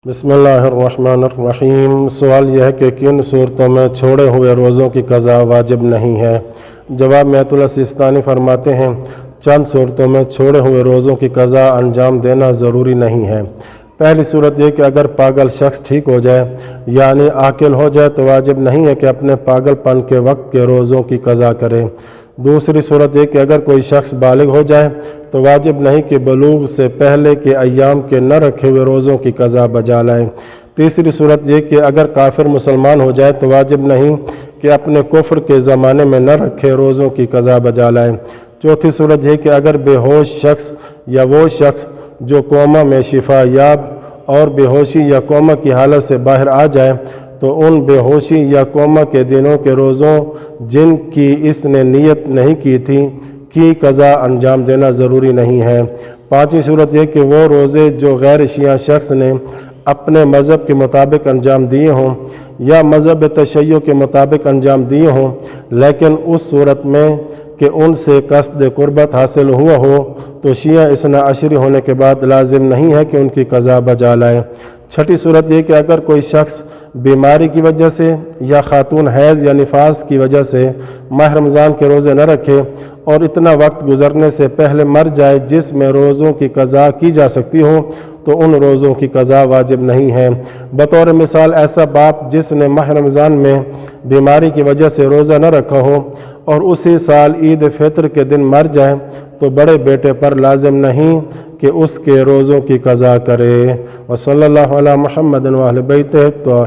بسم اللہ الرحمن الرحیم۔ سوال یہ ہے کہ کن صورتوں میں چھوڑے ہوئے روزوں کی قضا واجب نہیں ہے؟ جواب میت اللہ سیستانی فرماتے ہیں چند صورتوں میں چھوڑے ہوئے روزوں کی قضا انجام دینا ضروری نہیں ہے۔ پہلی صورت یہ کہ اگر پاگل شخص ٹھیک ہو جائے یعنی عاقل ہو جائے تو واجب نہیں ہے کہ اپنے پاگل پن کے وقت کے روزوں کی قضا کرے۔ دوسری صورت یہ کہ اگر کوئی شخص بالغ ہو جائے تو واجب نہیں کہ بلوغ سے پہلے کے ایام کے نہ رکھے ہوئے روزوں کی قضا بجا لائے۔ تیسری صورت یہ کہ اگر کافر مسلمان ہو جائے تو واجب نہیں کہ اپنے کفر کے زمانے میں نہ رکھے روزوں کی قضا بجا لائے۔ چوتھی صورت یہ کہ اگر بے ہوش شخص یا وہ شخص جو کوما میں شفا یاب اور بے ہوشی یا کوما کی حالت سے باہر آ جائے تو ان بے ہوشی یا کوما کے دنوں کے روزوں جن کی اس نے نیت نہیں کی تھی کی قضا انجام دینا ضروری نہیں ہے۔ پانچویں صورت یہ کہ وہ روزے جو غیر شیعہ شخص نے اپنے مذہب کے مطابق انجام دیے ہوں یا مذہب تشیع کے مطابق انجام دیے ہوں لیکن اس صورت میں کہ ان سے قصد قربت حاصل ہوا ہو تو شیعہ اثنا عشری ہونے کے بعد لازم نہیں ہے کہ ان کی قضا بجا لائے۔ چھٹی صورت یہ کہ اگر کوئی شخص بیماری کی وجہ سے یا خاتون حیض یا نفاس کی وجہ سے ماہ رمضان کے روزے نہ رکھے اور اتنا وقت گزرنے سے پہلے مر جائے جس میں روزوں کی قضا کی جا سکتی ہو تو ان روزوں کی قضا واجب نہیں ہے۔ بطور مثال ایسا باپ جس نے ماہ رمضان میں بیماری کی وجہ سے روزہ نہ رکھا ہو اور اسی سال عید فطر کے دن مر جائے تو بڑے بیٹے پر لازم نہیں کہ اس کے روزوں کی قضا کرے۔ وصلی اللہ علی محمد و اہل بیتہ۔